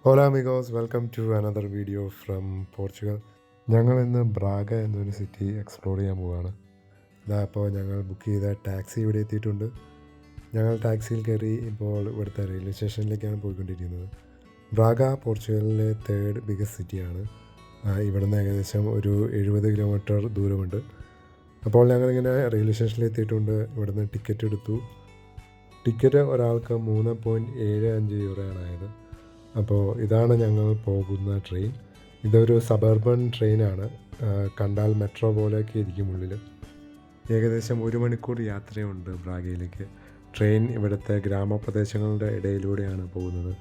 ഹോല അമിഗോസ്, welcome to another video from Portugal. ഞങ്ങൾ ഇന്ന് ബ്രാഗ എന്നൊരു സിറ്റി എക്സ്പ്ലോർ ചെയ്യാൻ പോവുകയാണ്. അപ്പോൾ ഞങ്ങൾ ബുക്ക് ചെയ്ത ടാക്സി ഇവിടെ എത്തിയിട്ടുണ്ട്. ഞങ്ങൾ ടാക്സിയിൽ കയറി ഇപ്പോൾ ഇവിടുത്തെ റെയിൽവേ സ്റ്റേഷനിലേക്കാണ് പോയിക്കൊണ്ടിരിക്കുന്നത്. ബ്രാഗ പോർച്ചുഗലിലെ തേർഡ് ബിഗസ്റ്റ് സിറ്റിയാണ്. ഇവിടുന്ന് ഏകദേശം ഒരു 70 കിലോമീറ്റർ ദൂരമുണ്ട്. അപ്പോൾ ഞങ്ങളിങ്ങനെ റെയിൽവേ സ്റ്റേഷനിൽ എത്തിയിട്ടുണ്ട്. ഇവിടുന്ന് ടിക്കറ്റ് എടുത്തു. ടിക്കറ്റ് ഒരാൾക്ക് 3.75 യൂറോയാണ് ആയത്. അപ്പോൾ ഇതാണ് ഞങ്ങൾ പോകുന്ന ട്രെയിൻ. ഇതൊരു സബർബൻ ട്രെയിനാണ്. കണ്ടാൽ മെട്രോ പോലെയൊക്കെ ഇരിക്കും ഉള്ളിൽ. ഏകദേശം 1 മണിക്കൂർ യാത്രയുണ്ട് ബ്രാഗയിലേക്ക്. ട്രെയിൻ ഇവിടുത്തെ ഗ്രാമപ്രദേശങ്ങളുടെ ഇടയിലൂടെയാണ് പോകുന്നത്.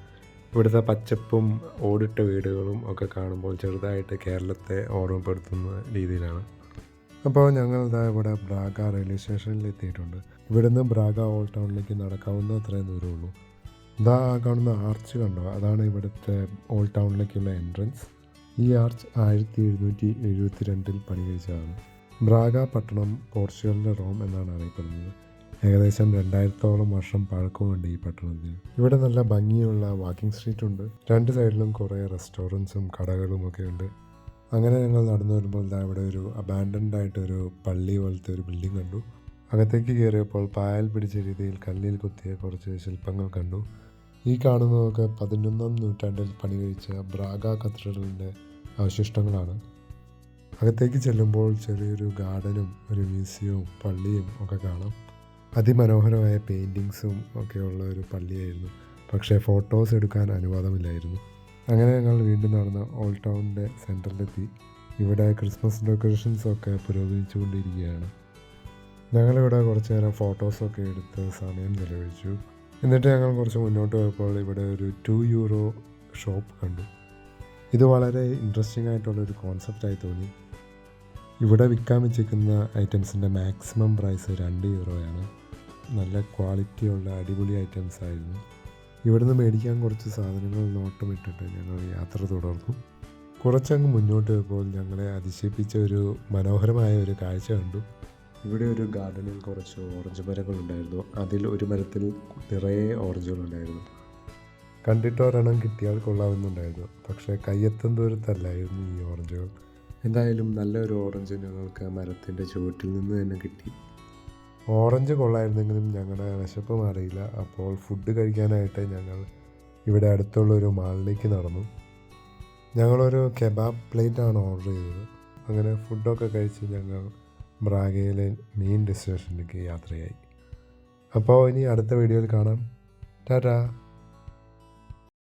ഇവിടുത്തെ പച്ചപ്പും ഓടിട്ട വീടുകളും ഒക്കെ കാണുമ്പോൾ ചെറുതായിട്ട് കേരളത്തെ ഓർമ്മപ്പെടുത്തുന്ന രീതിയിലാണ്. അപ്പോൾ ഞങ്ങൾ ഇവിടെ ബ്രാഗ റെയിൽവേ സ്റ്റേഷനിൽ എത്തിയിട്ടുണ്ട്. ഇവിടുന്ന് ബ്രാഗ ഓൾഡ് ടൗണിലേക്ക് നടക്കാവുന്ന അത്രയും ദൂരമുള്ളൂ. കാണുന്ന ആർച്ച് കണ്ടോ, അതാണ് ഇവിടുത്തെ ഓൾഡ് ടൗണിലേക്കുള്ള എൻട്രൻസ്. ഈ ആർച്ച് 1772 പണി കഴിച്ചതാണ്. ബ്രാഗ പട്ടണം പോർച്ചുഗലിൻ്റെ റോം എന്നാണ് അറിയപ്പെടുന്നത്. ഏകദേശം 2000-ഓളം വർഷം പഴക്കമുണ്ട് ഈ പട്ടണത്തിന്. ഇവിടെ നല്ല ഭംഗിയുള്ള വാക്കിംഗ് സ്ട്രീറ്റ് ഉണ്ട്. രണ്ട് സൈഡിലും കുറേ റെസ്റ്റോറൻറ്റ്സും കടകളും ഒക്കെ ഉണ്ട്. അങ്ങനെ ഞങ്ങൾ നടന്നു വരുമ്പോൾ ഇവിടെ ഒരു അബാൻഡൻഡ് ആയിട്ടൊരു പള്ളി പോലത്തെ ഒരു ബിൽഡിംഗ് കണ്ടു. അകത്തേക്ക് കയറിയപ്പോൾ പായൽ പിടിച്ച രീതിയിൽ കല്ലിൽ കുത്തിയ കുറച്ച് ശില്പങ്ങൾ കണ്ടു. ഈ കാണുന്നതൊക്കെ 11-ാം നൂറ്റാണ്ടിൽ പണി കഴിച്ച ബ്രാഗ കത്തീഡ്രലിൻ്റെ അവശിഷ്ടങ്ങളാണ്. അകത്തേക്ക് ചെല്ലുമ്പോൾ ചെറിയൊരു ഗാർഡനും ഒരു മ്യൂസിയവും പള്ളിയും ഒക്കെ കാണാം. അതിമനോഹരമായ പെയിൻറ്റിങ്സും ഒക്കെയുള്ള ഒരു പള്ളിയായിരുന്നു. പക്ഷേ ഫോട്ടോസ് എടുക്കാൻ അനുവാദമില്ലായിരുന്നു. അങ്ങനെ ഞങ്ങൾ വീണ്ടും നടന്ന് ഓൾഡ് ടൗണിൻ്റെ സെൻറ്ററിലെത്തി. ഇവിടെ ക്രിസ്മസ് ഡെക്കറേഷൻസൊക്കെ പുരോഗമിച്ചുകൊണ്ടിരിക്കുകയാണ്. ഞങ്ങളിവിടെ കുറച്ച് നേരം ഫോട്ടോസൊക്കെ എടുത്ത് സമയം ചെലവഴിച്ചു. എന്നിട്ട് ഞങ്ങൾ കുറച്ച് മുന്നോട്ട് പോയപ്പോൾ ഇവിടെ ഒരു 2 യൂറോ ഷോപ്പ് കണ്ടു. ഇത് വളരെ ഇൻട്രസ്റ്റിംഗ് ആയിട്ടുള്ളൊരു കോൺസെപ്റ്റായി തോന്നി. ഇവിടെ വിൽക്കാൻ വെച്ചിരിക്കുന്ന ഐറ്റംസിൻ്റെ മാക്സിമം പ്രൈസ് 2 യൂറോയാണ്. നല്ല ക്വാളിറ്റിയുള്ള അടിപൊളി ഐറ്റംസ് ആയിരുന്നു. ഇവിടുന്ന് മേടിക്കാൻ കുറച്ച് സാധനങ്ങൾ നോട്ടമിട്ടിട്ട് ഞങ്ങൾ യാത്ര തുടർന്നു. കുറച്ചങ്ങ് മുന്നോട്ട് പോയപ്പോൾ ഞങ്ങളെ അതിശയിപ്പിച്ച ഒരു മനോഹരമായ ഒരു കാഴ്ച കണ്ടു. ഇവിടെ ഒരു ഗാർഡനിൽ കുറച്ച് ഓറഞ്ച് മരങ്ങളുണ്ടായിരുന്നു. അതിൽ ഒരു മരത്തിൽ നിറയെ ഓറഞ്ചുകളുണ്ടായിരുന്നു. കണ്ടിട്ട് ഒരെണ്ണം കിട്ടിയാൽ കൊള്ളാമെന്നുണ്ടായിരുന്നു. പക്ഷേ കയ്യെത്തും ദൂരത്തല്ലായിരുന്നു ഈ ഓറഞ്ചുകൾ. എന്തായാലും നല്ലൊരു ഓറഞ്ച് ഞങ്ങൾക്ക് മരത്തിൻ്റെ ചുവട്ടിൽ നിന്ന് തന്നെ കിട്ടി. ഓറഞ്ച് കൊള്ളായിരുന്നെങ്കിലും ഞങ്ങളുടെ വിശപ്പ് മാറിയില്ല. അപ്പോൾ ഫുഡ് കഴിക്കാനായിട്ട് ഞങ്ങൾ ഇവിടെ അടുത്തുള്ളൊരു മാളിലേക്ക് നടന്നു. ഞങ്ങളൊരു കെബാബ് പ്ലേറ്റാണ് ഓർഡർ ചെയ്തത്. അങ്ങനെ ഫുഡൊക്കെ കഴിച്ച് ഞങ്ങൾ ബ്രാഗയിലെ മെയിൻ ഡെസ്റ്റിനേഷനിലേക്ക് യാത്രയായി. അപ്പോൾ ഇനി അടുത്ത വീഡിയോയിൽ കാണാം. ടാറ്റാ.